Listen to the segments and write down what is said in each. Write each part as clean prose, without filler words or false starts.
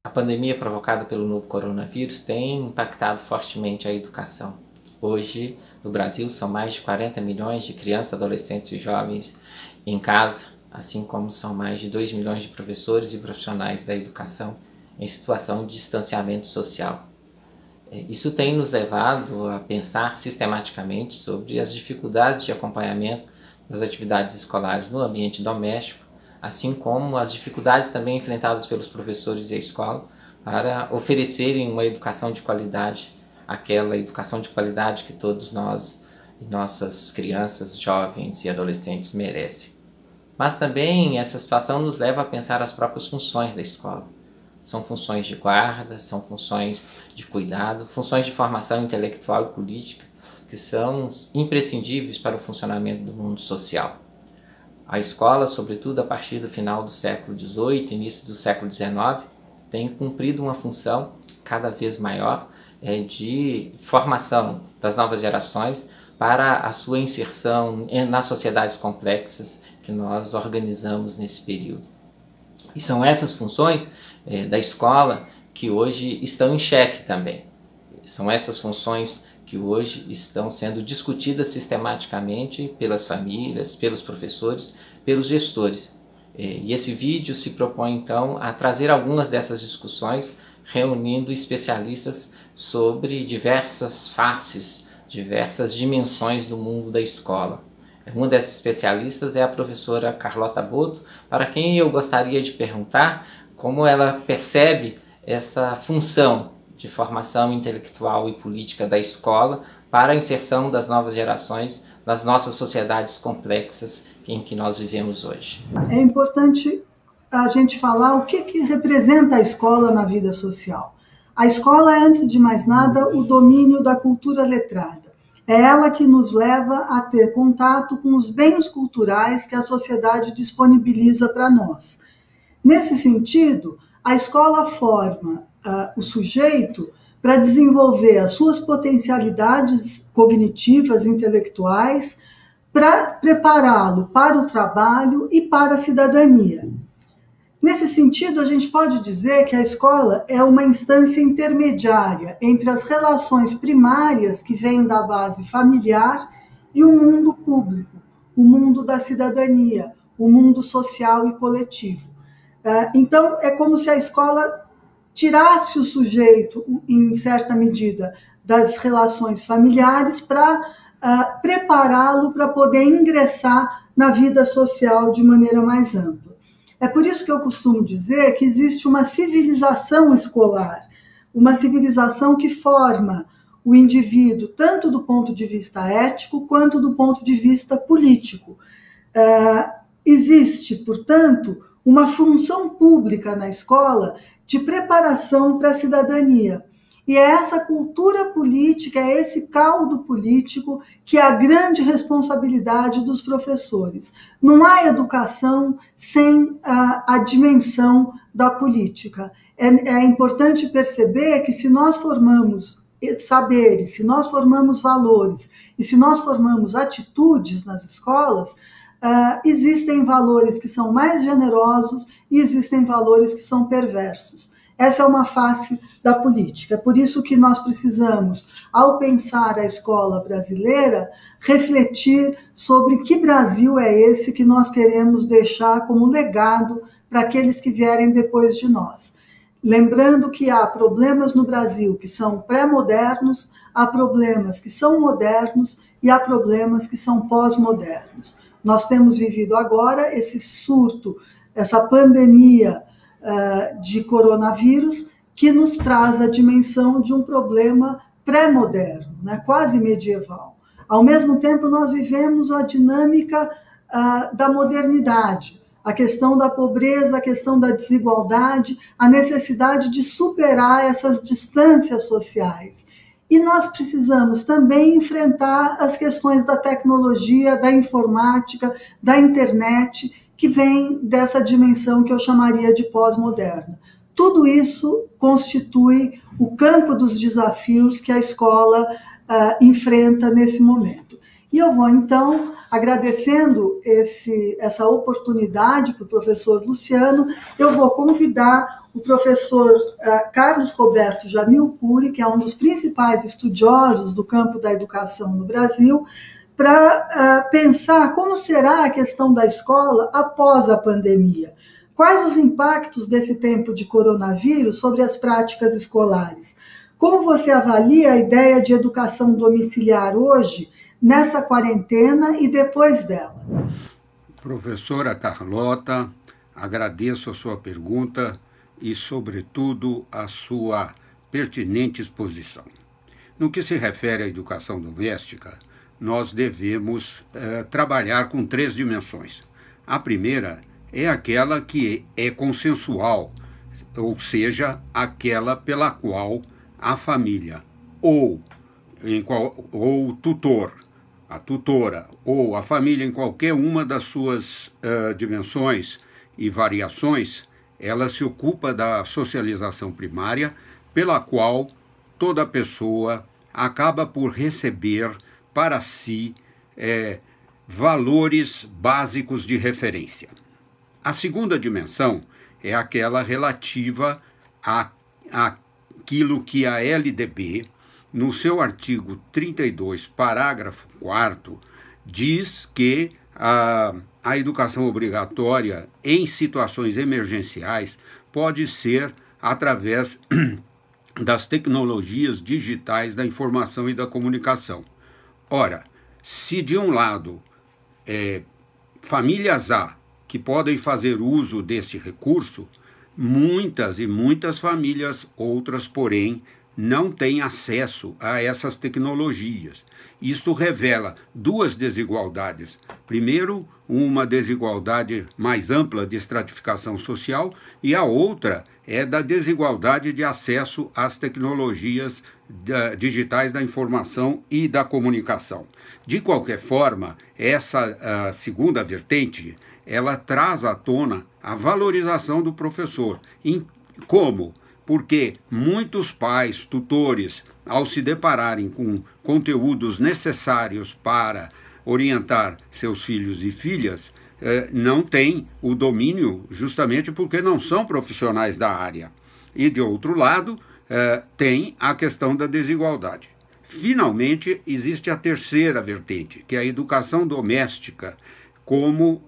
A pandemia provocada pelo novo coronavírus tem impactado fortemente a educação. Hoje, no Brasil, são mais de 40 milhões de crianças, adolescentes e jovens em casa, assim como são mais de 2 milhões de professores e profissionais da educação em situação de distanciamento social. Isso tem nos levado a pensar sistematicamente sobre as dificuldades de acompanhamento das atividades escolares no ambiente doméstico, assim como as dificuldades também enfrentadas pelos professores e a escola para oferecerem uma educação de qualidade, aquela educação de qualidade que todos nós e nossas crianças, jovens e adolescentes merecem. Mas também essa situação nos leva a pensar as próprias funções da escola. São funções de guarda, são funções de cuidado, funções de formação intelectual e política que são imprescindíveis para o funcionamento do mundo social. A escola, sobretudo a partir do final do século XVIII, início do século XIX, tem cumprido uma função cada vez maior de formação das novas gerações para a sua inserção nas sociedades complexas que nós organizamos nesse período. E são essas funções da escola que hoje estão em xeque também. São essas funções que hoje estão sendo discutidas sistematicamente pelas famílias, pelos professores, pelos gestores. E esse vídeo se propõe então a trazer algumas dessas discussões, reunindo especialistas sobre diversas faces, diversas dimensões do mundo da escola. Uma dessas especialistas é a professora Carlota Boto, para quem eu gostaria de perguntar como ela percebe essa função de formação intelectual e política da escola para a inserção das novas gerações nas nossas sociedades complexas em que nós vivemos hoje. É importante a gente falar o que representa a escola na vida social. A escola é, antes de mais nada, o domínio da cultura letrada. É ela que nos leva a ter contato com os bens culturais que a sociedade disponibiliza para nós. Nesse sentido, a escola forma o sujeito para desenvolver as suas potencialidades cognitivas, intelectuais, para prepará-lo para o trabalho e para a cidadania. Nesse sentido, a gente pode dizer que a escola é uma instância intermediária entre as relações primárias que vêm da base familiar e o mundo público, o mundo da cidadania, o mundo social e coletivo. Então, é como se a escola tirasse o sujeito, em certa medida, das relações familiares para prepará-lo para poder ingressar na vida social de maneira mais ampla. É por isso que eu costumo dizer que existe uma civilização escolar, uma civilização que forma o indivíduo tanto do ponto de vista ético quanto do ponto de vista político. Existe, portanto, uma função pública na escola de preparação para a cidadania. E é essa cultura política, é esse caldo político que é a grande responsabilidade dos professores. Não há educação sem a dimensão da política. É importante perceber que se nós formamos saberes, se nós formamos valores e se nós formamos atitudes nas escolas, existem valores que são mais generosos e existem valores que são perversos. Essa é uma face da política. É por isso que nós precisamos, ao pensar a escola brasileira, refletir sobre que Brasil é esse que nós queremos deixar como legado para aqueles que vierem depois de nós. Lembrando que há problemas no Brasil que são pré-modernos, há problemas que são modernos e há problemas que são pós-modernos. Nós temos vivido agora esse surto, essa pandemia de coronavírus, que nos traz a dimensão de um problema pré-moderno, né, quase medieval. Ao mesmo tempo, nós vivemos a dinâmica da modernidade, a questão da pobreza, a questão da desigualdade, a necessidade de superar essas distâncias sociais. E nós precisamos também enfrentar as questões da tecnologia, da informática, da internet, que vem dessa dimensão que eu chamaria de pós-moderna. Tudo isso constitui o campo dos desafios que a escola enfrenta nesse momento. E eu vou, então, agradecendo essa oportunidade para o professor Luciano, eu vou convidar o professor Carlos Roberto Jamil Cury, que é um dos principais estudiosos do campo da educação no Brasil, para pensar como será a questão da escola após a pandemia. Quais os impactos desse tempo de coronavírus sobre as práticas escolares? Como você avalia a ideia de educação domiciliar hoje, nessa quarentena e depois dela? Professora Carlota, agradeço a sua pergunta e, sobretudo, a sua pertinente exposição. No que se refere à educação doméstica, nós devemos trabalhar com 3 dimensões. A primeira é aquela que é consensual, ou seja, aquela pela qual a família ou o tutor, a tutora ou a família em qualquer uma das suas dimensões e variações, ela se ocupa da socialização primária, pela qual toda pessoa acaba por receber para si valores básicos de referência. A segunda dimensão é aquela relativa àquilo que a LDB, no seu artigo 32, parágrafo 4º, diz que a educação obrigatória em situações emergenciais pode ser através das tecnologias digitais da informação e da comunicação. Ora, se de um lado famílias há que podem fazer uso desse recurso, muitas e muitas famílias, outras, porém, não têm acesso a essas tecnologias. Isto revela 2 desigualdades. Primeiro, uma desigualdade mais ampla de estratificação social, e a outra é da desigualdade de acesso às tecnologias digitais da informação e da comunicação. De qualquer forma, essa segunda vertente, ela traz à tona a valorização do professor. Como? Porque muitos pais, tutores, ao se depararem com conteúdos necessários para orientar seus filhos e filhas, não têm o domínio justamente porque não são profissionais da área. E, de outro lado, tem a questão da desigualdade. Finalmente, existe a terceira vertente, que é a educação doméstica, como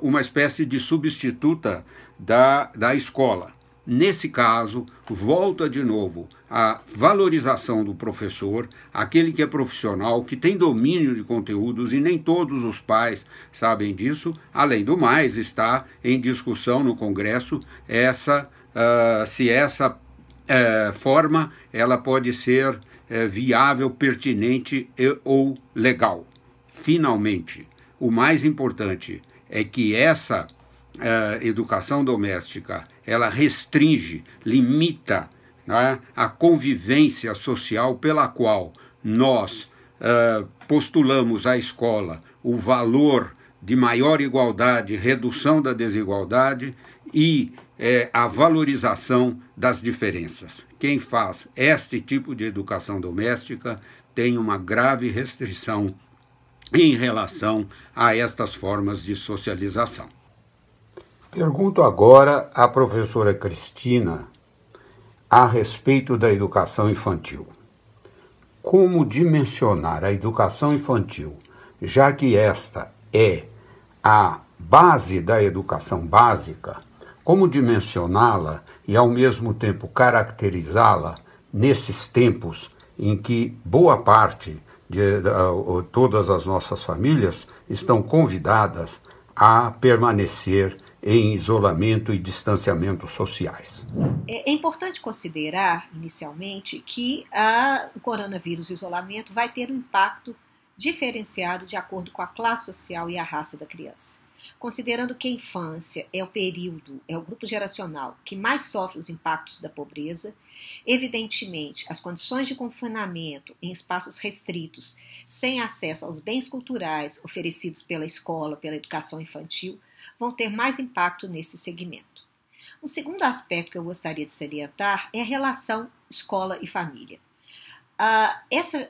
uma espécie de substituta da escola. Nesse caso, volta de novo a valorização do professor, aquele que é profissional, que tem domínio de conteúdos, e nem todos os pais sabem disso. Além do mais, está em discussão no Congresso se essa forma ela pode ser viável, pertinente ou legal. Finalmente, o mais importante é que essa educação doméstica, ela restringe, limita, né, a convivência social pela qual nós postulamos à escola o valor de maior igualdade, redução da desigualdade e a valorização das diferenças. Quem faz este tipo de educação doméstica tem uma grave restrição em relação a estas formas de socialização. Pergunto agora à professora Cristina a respeito da educação infantil. Como dimensionar a educação infantil, já que esta é a base da educação básica, como dimensioná-la e, ao mesmo tempo, caracterizá-la nesses tempos em que boa parte de todas as nossas famílias estão convidadas a permanecer em isolamento e distanciamento sociais. É importante considerar, inicialmente, que o coronavírus e o isolamento vai ter um impacto diferenciado de acordo com a classe social e a raça da criança. Considerando que a infância é o grupo geracional que mais sofre os impactos da pobreza, evidentemente, as condições de confinamento em espaços restritos, sem acesso aos bens culturais oferecidos pela escola, pela educação infantil, vão ter mais impacto nesse segmento. O segundo aspecto que eu gostaria de salientar é a relação escola e família. Essa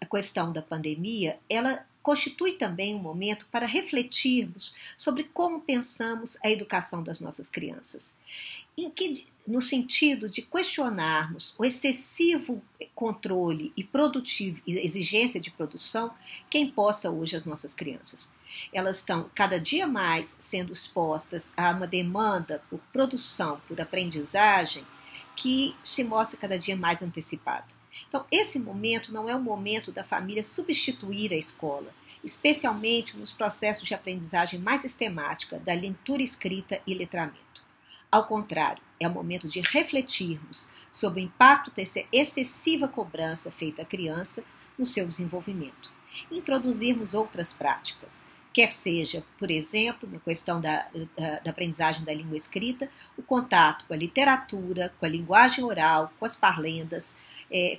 questão da pandemia, ela constitui também um momento para refletirmos sobre como pensamos a educação das nossas crianças, no sentido de questionarmos o excessivo controle e exigência de produção que é imposta hoje às nossas crianças. Elas estão cada dia mais sendo expostas a uma demanda por produção, por aprendizagem, que se mostra cada dia mais antecipada. Então, esse momento não é o momento da família substituir a escola, especialmente nos processos de aprendizagem mais sistemática da leitura escrita e letramento. Ao contrário, é o momento de refletirmos sobre o impacto dessa excessiva cobrança feita à criança no seu desenvolvimento. Introduzirmos outras práticas, quer seja, por exemplo, na questão da aprendizagem da língua escrita, o contato com a literatura, com a linguagem oral, com as parlendas,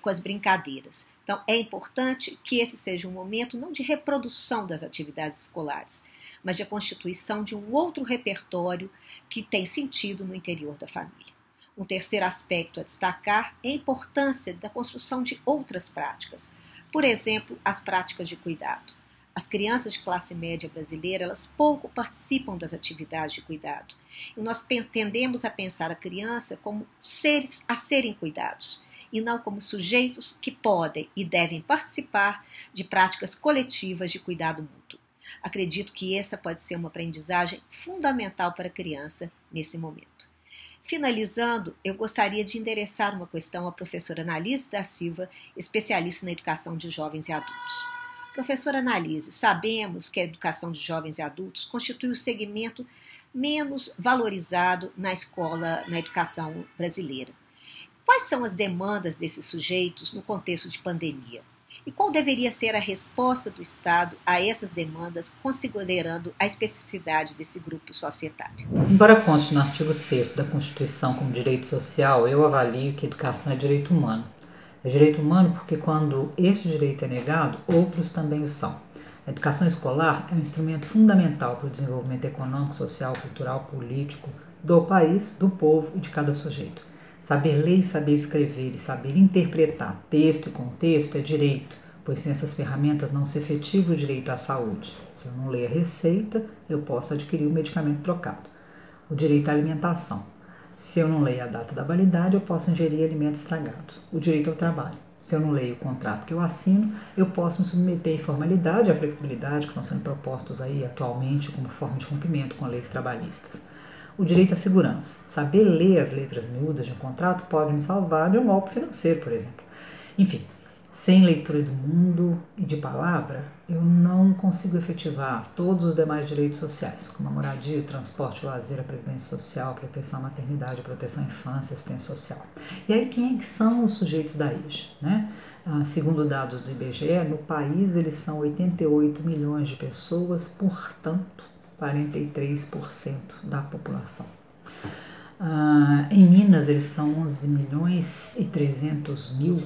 com as brincadeiras. Então, é importante que esse seja um momento não de reprodução das atividades escolares, mas de a constituição de um outro repertório que tem sentido no interior da família. Um terceiro aspecto a destacar é a importância da construção de outras práticas. Por exemplo, as práticas de cuidado. As crianças de classe média brasileira, elas pouco participam das atividades de cuidado. E nós tendemos a pensar a criança como seres a serem cuidados, e não como sujeitos que podem e devem participar de práticas coletivas de cuidado mútuo. Acredito que essa pode ser uma aprendizagem fundamental para a criança nesse momento. Finalizando, eu gostaria de endereçar uma questão à professora Analise da Silva, especialista na educação de jovens e adultos. Professora Analise, sabemos que a educação de jovens e adultos constitui o segmento menos valorizado na escola, na educação brasileira. Quais são as demandas desses sujeitos no contexto de pandemia? E qual deveria ser a resposta do Estado a essas demandas, considerando a especificidade desse grupo societário? Embora conste no artigo 6º da Constituição como direito social, eu avalio que a educação é direito humano. É direito humano porque quando este direito é negado, outros também o são. A educação escolar é um instrumento fundamental para o desenvolvimento econômico, social, cultural, político do país, do povo e de cada sujeito. Saber ler e saber escrever e saber interpretar texto e contexto é direito, pois sem essas ferramentas não se efetiva o direito à saúde. Se eu não ler a receita, eu posso adquirir o medicamento trocado. O direito à alimentação. Se eu não leio a data da validade, eu posso ingerir alimento estragado. O direito ao trabalho. Se eu não leio o contrato que eu assino, eu posso me submeter à informalidade e à flexibilidade que estão sendo propostos aí atualmente como forma de cumprimento com leis trabalhistas. O direito à segurança. Saber ler as letras miúdas de um contrato pode me salvar de um golpe financeiro, por exemplo. Enfim, sem leitura do mundo e de palavra, eu não consigo efetivar todos os demais direitos sociais, como a moradia, o transporte, o lazer, a previdência social, a proteção à maternidade, a proteção à infância, a assistência social. E aí, quem é que são os sujeitos da IGE, né? Segundo dados do IBGE, no país eles são 88 milhões de pessoas, portanto, 43% da população. Em Minas, eles são 11 milhões e 300 mil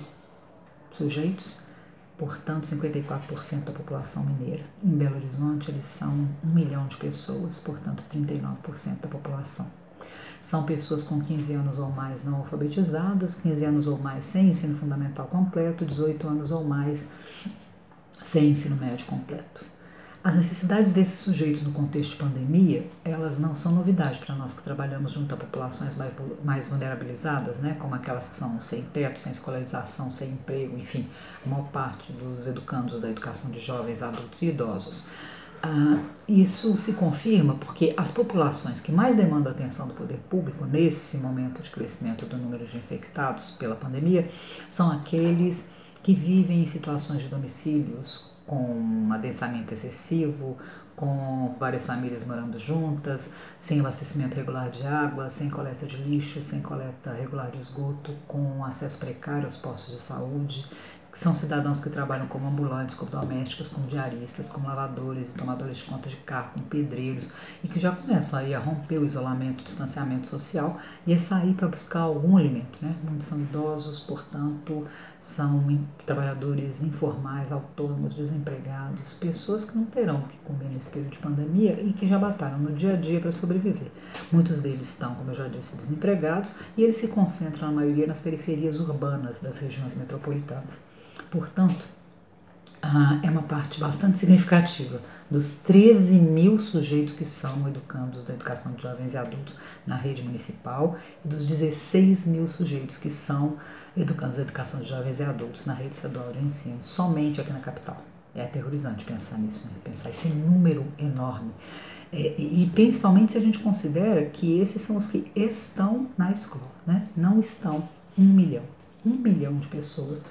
sujeitos, portanto, 54% da população mineira. Em Belo Horizonte, eles são 1 milhão de pessoas, portanto, 39% da população. São pessoas com 15 anos ou mais não alfabetizadas, 15 anos ou mais sem ensino fundamental completo, 18 anos ou mais sem ensino médio completo. As necessidades desses sujeitos no contexto de pandemia, elas não são novidade para nós que trabalhamos junto a populações mais vulnerabilizadas, né, como aquelas que são sem teto, sem escolarização, sem emprego, enfim, a maior parte dos educandos da educação de jovens, adultos e idosos. Isso se confirma porque as populações que mais demandam a atenção do poder público nesse momento de crescimento do número de infectados pela pandemia são aqueles que vivem em situações de domicílios com adensamento excessivo, com várias famílias morando juntas, sem abastecimento regular de água, sem coleta de lixo, sem coleta regular de esgoto, com acesso precário aos postos de saúde, que são cidadãos que trabalham como ambulantes, como domésticas, como diaristas, como lavadores e tomadores de conta de carro, como pedreiros, e que já começam aí a romper o isolamento, o distanciamento social e a sair para buscar algum alimento, né? Muitos são idosos, portanto, são trabalhadores informais, autônomos, desempregados, pessoas que não terão o que comer nesse período de pandemia e que já batalham no dia a dia para sobreviver. Muitos deles estão, como eu já disse, desempregados e eles se concentram, na maioria, nas periferias urbanas das regiões metropolitanas. Portanto, é uma parte bastante significativa dos 13 mil sujeitos que são educandos da educação de jovens e adultos na rede municipal e dos 16 mil sujeitos que são educandos da educação de jovens e adultos na rede estadual de ensino, somente aqui na capital. É aterrorizante pensar nisso, né? Pensar esse número enorme. E principalmente se a gente considera que esses são os que estão na escola, né? Não estão 1 milhão de pessoas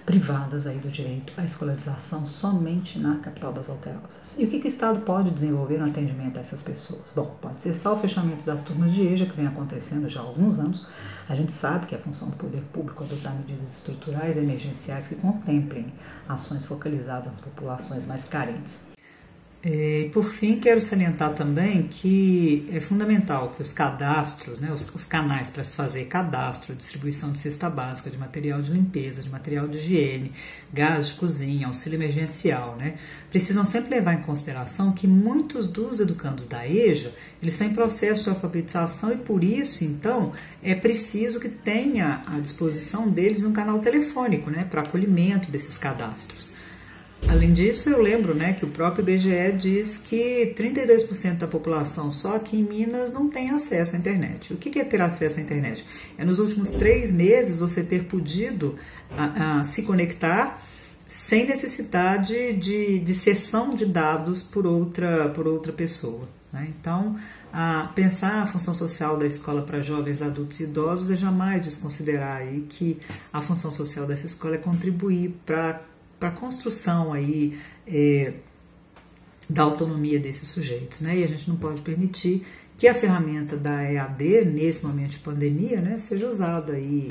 privadas aí do direito à escolarização somente na capital das Alterosas. E o que o Estado pode desenvolver no atendimento a essas pessoas? Bom, pode ser só o fechamento das turmas de EJA, que vem acontecendo já há alguns anos. A gente sabe que é função do poder público adotar medidas estruturais e emergenciais que contemplem ações focalizadas nas populações mais carentes. Por fim, quero salientar também que é fundamental que os cadastros, né, os canais para se fazer cadastro, distribuição de cesta básica, de material de limpeza, de material de higiene, gás de cozinha, auxílio emergencial, né, precisam sempre levar em consideração que muitos dos educandos da EJA, eles estão em processo de alfabetização e por isso, então, é preciso que tenha à disposição deles um canal telefônico, né, para acolhimento desses cadastros. Além disso, eu lembro, né, que o próprio IBGE diz que 32% da população só aqui em Minas não tem acesso à internet. O que é ter acesso à internet? É nos últimos 3 meses você ter podido se conectar sem necessidade de cessão de dados por outra pessoa, né? Então, pensar a função social da escola para jovens, adultos e idosos é jamais desconsiderar aí que a função social dessa escola é contribuir para a construção aí, da autonomia desses sujeitos, né? E a gente não pode permitir que a ferramenta da EAD, nesse momento de pandemia, né, seja usada aí,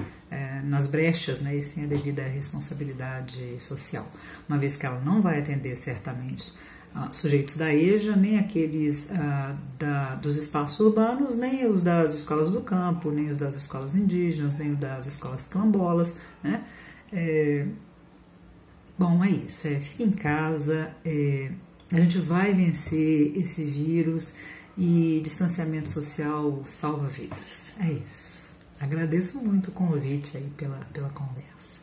nas brechas, né, e sem a devida responsabilidade social, uma vez que ela não vai atender certamente sujeitos da EJA, nem aqueles dos espaços urbanos, nem os das escolas do campo, nem os das escolas indígenas, nem os das escolas quilombolas, né? Bom, é isso, fique em casa, a gente vai vencer esse vírus e distanciamento social salva vidas, é isso. Agradeço muito o convite aí pela conversa.